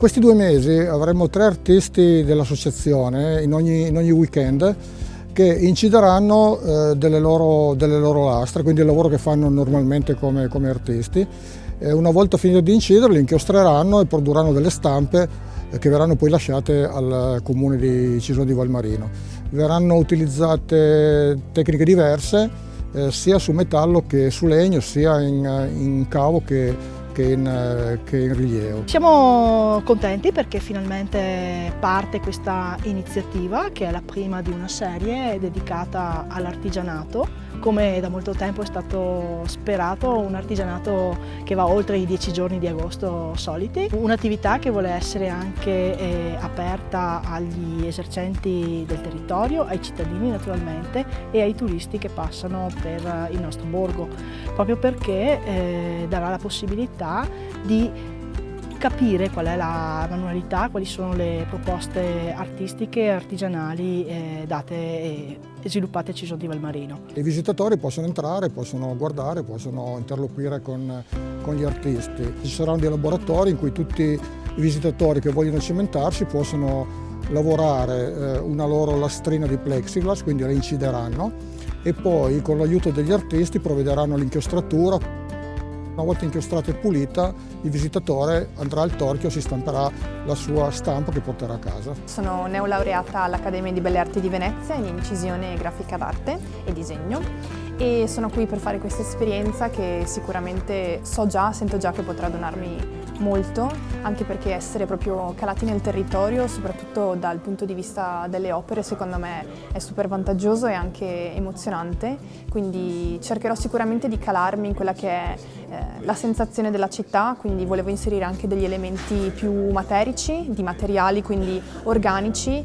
questi 2 mesi avremo 3 artisti dell'associazione in ogni weekend che incideranno delle loro lastre, quindi il lavoro che fanno normalmente come artisti. Una volta finito di incidere li inchiostreranno e produrranno delle stampe che verranno poi lasciate al comune di Cisone di Valmarino. Verranno utilizzate tecniche diverse sia su metallo che su legno, sia in cavo che in rilievo. Siamo contenti perché finalmente parte questa iniziativa che è la prima di una serie dedicata all'artigianato. Come da molto tempo è stato sperato, un artigianato che va oltre i 10 giorni di agosto soliti, un'attività che vuole essere anche aperta agli esercenti del territorio, ai cittadini naturalmente e ai turisti che passano per il nostro borgo, proprio perché darà la possibilità di capire qual è la manualità, quali sono le proposte artistiche e artigianali date e sviluppate a Cisone di Valmarino. I visitatori possono entrare, possono guardare, possono interloquire con gli artisti. Ci saranno dei laboratori in cui tutti i visitatori che vogliono cimentarsi possono lavorare una loro lastrina di plexiglass, quindi la incideranno e poi con l'aiuto degli artisti provvederanno all'inchiostratura. Una volta inchiostrata e pulita, il visitatore andrà al torchio e si stamperà la sua stampa che porterà a casa. Sono neolaureata all'Accademia di Belle Arti di Venezia in incisione grafica d'arte e disegno e sono qui per fare questa esperienza che sicuramente sento già che potrà donarmi molto, anche perché essere proprio calati nel territorio, soprattutto dal punto di vista delle opere, secondo me è super vantaggioso e anche emozionante, quindi cercherò sicuramente di calarmi in quella che è la sensazione della città, quindi volevo inserire anche degli elementi più materici, di materiali quindi organici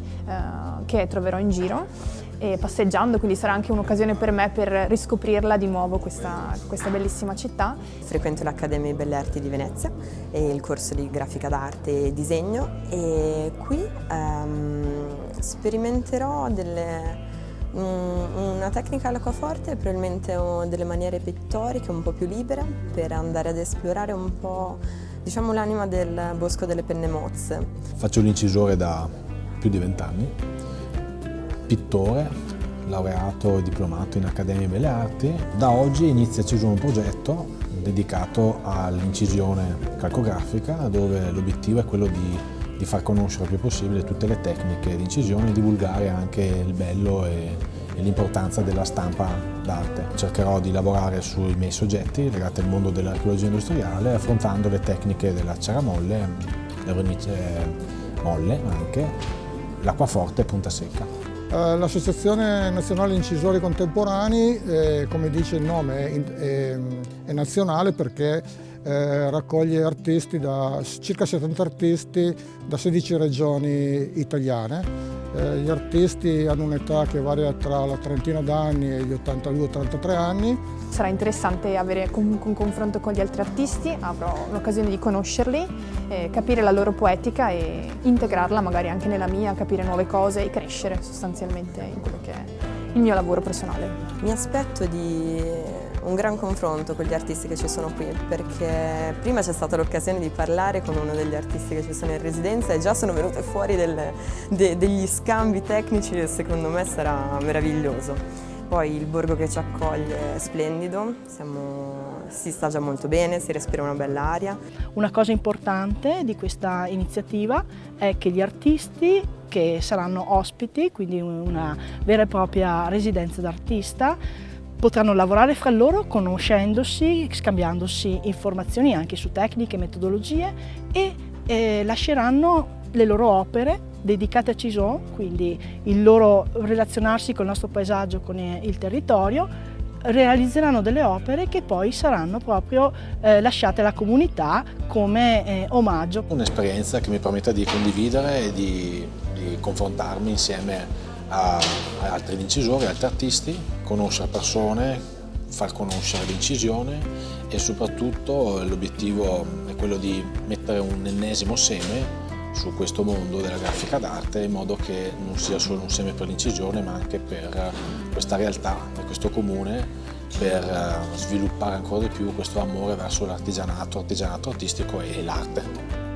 che troverò in giro e passeggiando, quindi sarà anche un'occasione per me per riscoprirla di nuovo questa bellissima città. Frequento l'Accademia di Belle Arti di Venezia e il corso di grafica d'arte e disegno e qui sperimenterò una tecnica all'acquaforte e probabilmente delle maniere pittoriche un po' più libere per andare ad esplorare un po', diciamo, l'anima del bosco delle penne mozze. Faccio l'incisore da più di 20 anni, pittore, laureato e diplomato in Accademia di Belle Arti. Da oggi inizia a Cisone un progetto dedicato all'incisione calcografica dove l'obiettivo è quello di far conoscere il più possibile tutte le tecniche di incisione e divulgare anche il bello e l'importanza della stampa d'arte. Cercherò di lavorare sui miei soggetti legati al mondo dell'archeologia industriale, affrontando le tecniche della ceramolle, la vernice molle anche, l'acquaforte e punta secca. L'Associazione Nazionale Incisori Contemporanei, come dice il nome, è nazionale perché raccoglie artisti circa 70 artisti da 16 regioni italiane. Gli artisti hanno un'età che varia tra la trentina d'anni e gli 82-83 anni. Sarà interessante avere comunque un confronto con gli altri artisti, avrò l'occasione di conoscerli, capire la loro poetica e integrarla magari anche nella mia, capire nuove cose e crescere sostanzialmente in quello che è il mio lavoro personale. Mi aspetto di un gran confronto con gli artisti che ci sono qui, perché prima c'è stata l'occasione di parlare con uno degli artisti che ci sono in residenza e già sono venute fuori degli scambi tecnici che secondo me sarà meraviglioso. Poi il borgo che ci accoglie è splendido, si sta già molto bene, si respira una bella aria. Una cosa importante di questa iniziativa è che gli artisti che saranno ospiti, quindi una vera e propria residenza d'artista, potranno lavorare fra loro conoscendosi, scambiandosi informazioni anche su tecniche e metodologie e lasceranno le loro opere dedicate a Cisone, quindi il loro relazionarsi con il nostro paesaggio, con il territorio, realizzeranno delle opere che poi saranno proprio lasciate alla comunità come omaggio. Un'esperienza che mi permetta di condividere e di confrontarmi insieme a altri incisori, altri artisti, conoscere persone, far conoscere l'incisione e soprattutto l'obiettivo è quello di mettere un ennesimo seme su questo mondo della grafica d'arte in modo che non sia solo un seme per l'incisione ma anche per questa realtà, per questo comune, per sviluppare ancora di più questo amore verso l'artigianato artistico e l'arte.